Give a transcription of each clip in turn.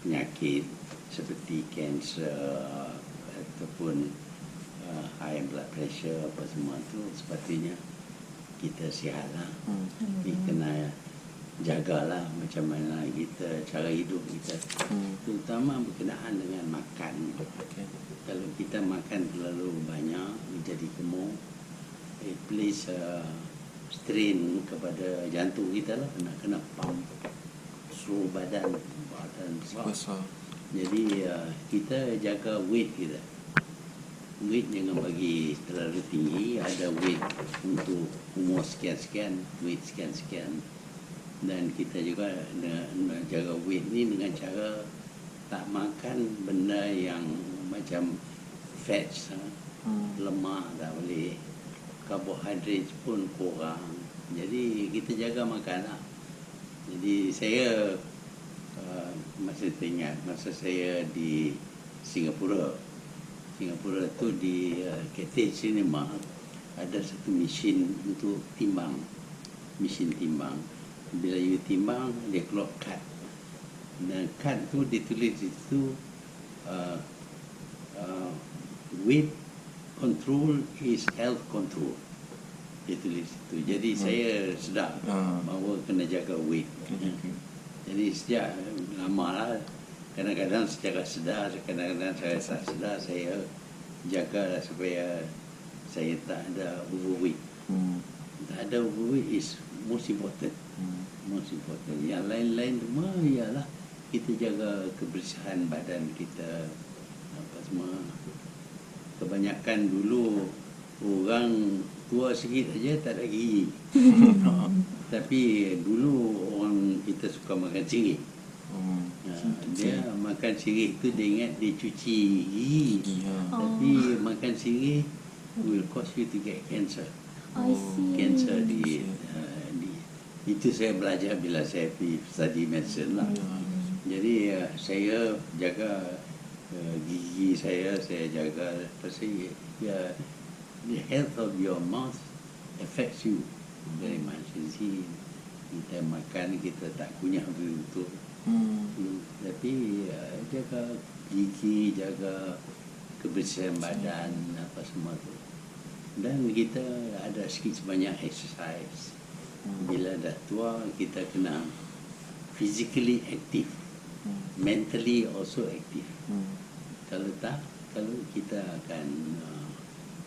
penyakit seperti kanser ataupun high blood pressure apa semua tu sepatutnya kita sihatlah. Kita kena jagalah macam mana kita cara hidup kita, terutama berkenaan dengan makan. Kalau kita makan terlalu banyak menjadi gemuk, it plays strain kepada jantung kita lah, kena pump seluruh badan besar. Jadi kita jaga weight kita. Weight jangan bagi terlalu tinggi. Ada weight untuk umur sekian-sekian, weight sekian-sekian. Dan kita juga jaga weight ni dengan cara tak makan benda yang macam fats, lemak tak boleh, karbohidrat pun kurang. Jadi kita jaga makan lah. Jadi saya masih teringat masa saya di Singapura tu di Cathay Cinema ada satu mesin untuk timbang, mesin timbang. Bila you timbang dia keluar kad, dan kad tu ditulis di situ weight control is health control, dia tulis itu. Jadi saya sedar bahawa kena jaga weight. Jadi sejak lama lah, kadang-kadang secara sedar, kadang-kadang saya tak sedar, saya jagalah supaya saya tak ada overweight. Tak ada overweight is most important. Most important. Yang lain-lain semua ialah kita jaga kebersihan badan kita, apa semua. Kebanyakan dulu orang tua sikit saja tak ada gigi. Tapi dulu orang kita suka makan sirih. Dia makan sirih tu dia ingat dia cuci gigi. Tapi makan sirih will cause you to get cancer. I see. Cancer itu saya belajar bila saya pergi study medicine lah. Jadi saya jaga gigi saya jaga. Pasal the health of your mouth affects you very much. Jadi kita makan kita tak kunyah betul. Tapi jaga gigi, jaga kebersihan badan, apa semua tu. Dan kita ada sikit sebanyak exercise. Bila dah tua kita kena physically active, mentally also active. Kalau tak, kalau kita akan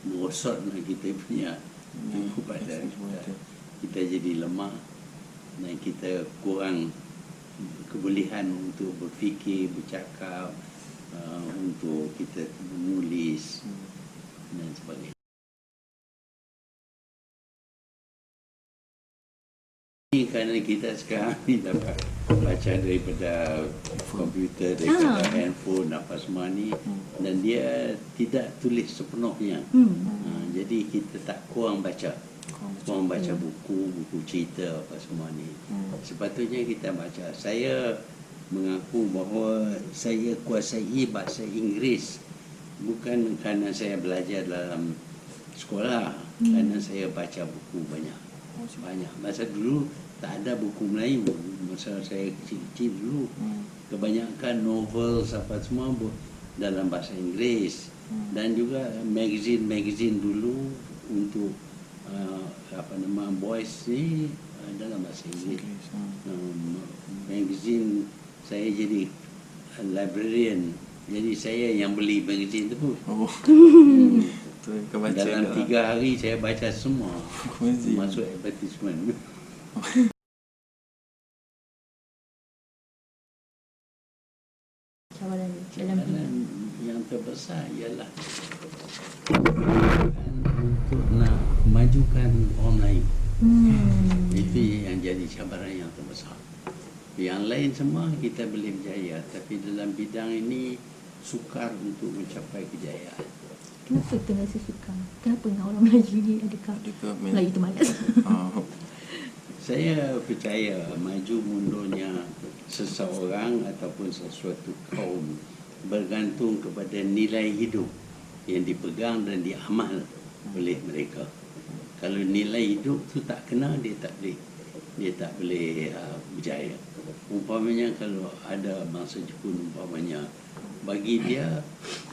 merosot kita punya badan kita jadi lemah dan kita kurang kebolehan untuk berfikir, bercakap, untuk kita menulis dan sebagainya. Kerana kita sekarang ni dapat baca daripada komputer, daripada handphone, apa semua ni, dan dia tidak tulis sepenuhnya. Jadi kita tak kurang baca buku cerita apa semua ni. Sepatutnya kita baca. Saya mengaku bahawa saya kuasai bahasa Inggeris bukan kerana saya belajar dalam sekolah, kerana saya baca buku banyak. Masa dulu tak ada buku Melayu. Masa saya kecil-kecil dulu, kebanyakan novel apa semua dalam bahasa Inggeris. Dan juga magazine dulu untuk boys ni dalam bahasa Inggeris. Magazine, saya jadi librarian. Jadi saya yang beli magazine tu. Dalam 3 hari saya baca semua, masuk advertisement. Cabaran yang terbesar ialah untuk nak majukan orang lain. Itu yang jadi cabaran yang terbesar. Yang lain semua kita boleh berjaya, tapi dalam bidang ini sukar untuk mencapai kejayaan. Kenapa kita rasa sukar? Kenapa dengan orang Melayu ni? Adakah Melayu tu malas? Saya percaya maju mundurnya seseorang ataupun sesuatu kaum bergantung kepada nilai hidup yang dipegang dan diamal oleh mereka. Kalau nilai hidup tu tak kena, dia tak boleh dia tak boleh berjaya. Umpamanya kalau ada bangsa Jepun, umpamanya bagi dia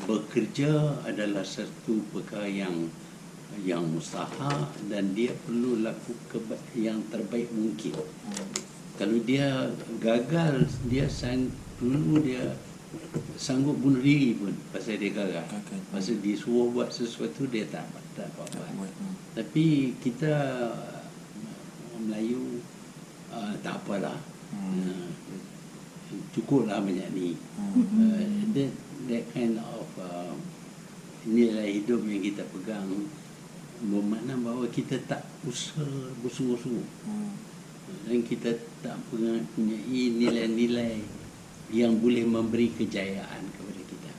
bekerja adalah satu perkara yang mustahil dan dia perlu lakukan yang terbaik mungkin. Kalau dia gagal, dia dulu dia sanggup bunuh diri pun pasal dia gagal. Pasal disuruh buat sesuatu dia tak buat. Tapi kita orang Melayu tak apalah. Cukuplah banyak ni. That kind of nilai hidup yang kita pegang bermakna bahawa kita tak usaha bersungguh-sungguh. Dan kita tak punya nilai-nilai yang boleh memberi kejayaan kepada kita.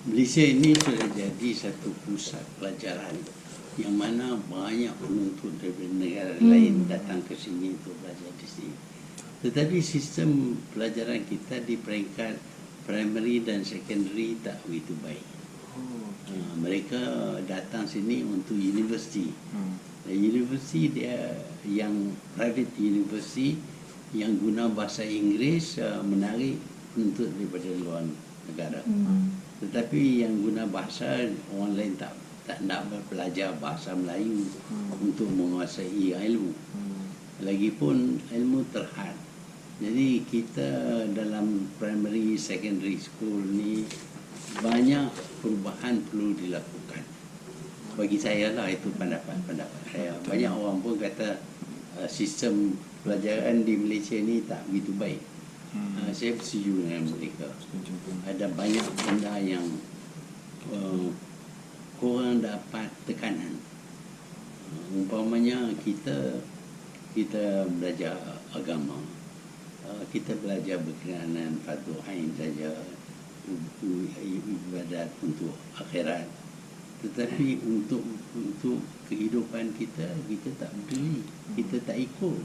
Malaysia ini sudah jadi satu pusat pelajaran yang mana banyak penuntut dari negara lain datang ke sini untuk belajar di sini. Tetapi sistem pelajaran kita di peringkat primary dan secondary tak begitu baik. Mereka datang sini untuk universiti. Universiti dia yang private university yang guna bahasa Inggeris menarik penuntut daripada luar negara. Tetapi yang guna bahasa orang lain tak nak belajar bahasa Melayu untuk menguasai ilmu. Lagipun ilmu terhad. Jadi kita dalam primary secondary school ni banyak perubahan perlu dilakukan. Bagi saya lah itu pendapat saya. Banyak orang pun kata sistem pelajaran di Malaysia ni tak begitu baik. Saya bersetuju dengan mereka. Ada banyak benda yang korang dapat tekanan. Umpamanya kita belajar agama, kita belajar berkenaan fardu ain saja, ibadat untuk akhirat. Tetapi untuk kehidupan kita tak peduli, kita tak ikut.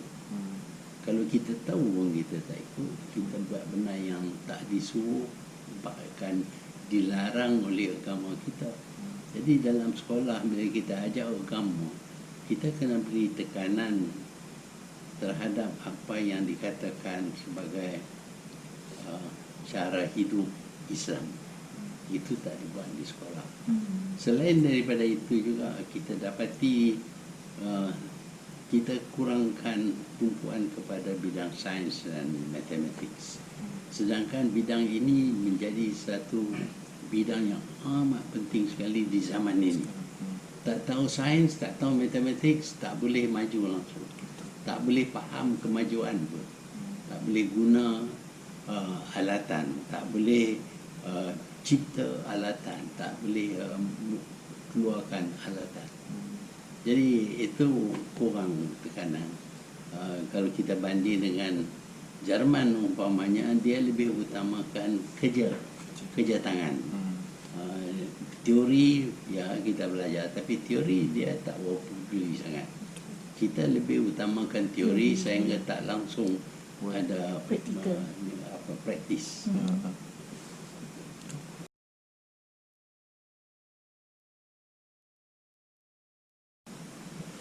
Kalau kita tahu pun kita tak ikut, kita buat benda yang tak disuruh, bahkan dilarang oleh agama kita. Jadi dalam sekolah bila kita ajar agama, kita kena beri tekanan terhadap apa yang dikatakan sebagai cara hidup Islam. Itu tak dibuat di sekolah. Selain daripada itu juga kita dapati kita kurangkan tumpuan kepada bidang sains dan matematik. Sedangkan bidang ini menjadi satu bidang yang amat penting sekali di zaman ini. Tak tahu sains, tak tahu matematik, tak boleh maju langsung. Tak boleh faham kemajuan pun. Tak boleh guna alatan, tak boleh cipta alatan, tak boleh keluarkan alatan. Jadi itu kurang tekanan. Kalau kita banding dengan Jerman umpamanya, dia lebih utamakan kerja tangan. Teori ya kita belajar, tapi teori dia tak peduli sangat. Kita lebih utamakan teori sehingga tak langsung ada praktis.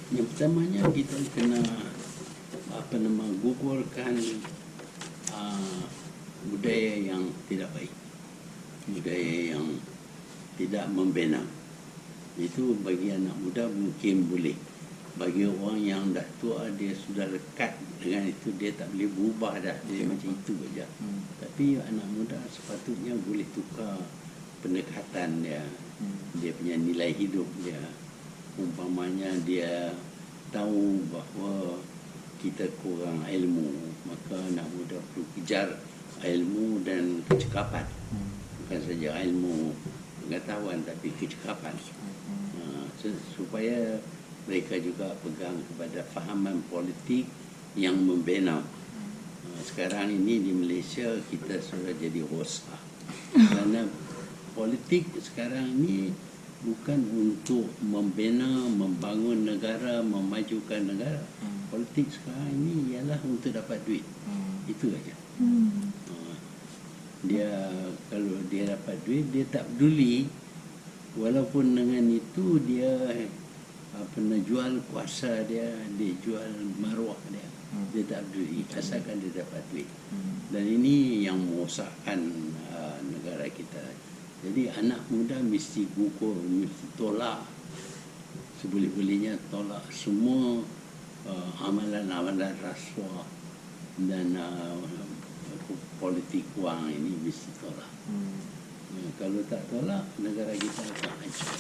Yang pertamanya kita kena gugurkan budaya yang tidak baik, budaya yang tidak membina. Itu bagi anak muda mungkin boleh. Bagi orang yang dah tua, dia sudah lekat dengan itu, dia tak boleh berubah dah, dia macam itu saja. Tapi anak muda sepatutnya boleh tukar pendekatan dia, dia punya nilai hidup dia. Umpamanya dia tahu bahawa kita kurang ilmu, maka anak muda perlu kejar ilmu dan kecekapan. Bukan saja ilmu pengetahuan, tapi kecekapan. Supaya mereka juga pegang kepada fahaman politik yang membina. Sekarang ini di Malaysia kita sudah jadi rosak. Kerana politik sekarang ini bukan untuk membina, membangun negara, memajukan negara. Politik sekarang ini ialah untuk dapat duit. Itu saja. Dia kalau dia dapat duit, dia tak peduli walaupun dengan itu dia jual kuasa dia jual maruah dia, dia tak peduli asalkan dia dapat duit. Dan ini yang merosakkan negara kita. Jadi anak muda mesti gugur, mesti tolak seboleh-bolehnya, tolak semua amalan-amalan rasuah dan politik wang ini mesti tolak. Kalau tak tolak, negara kita akan hancur.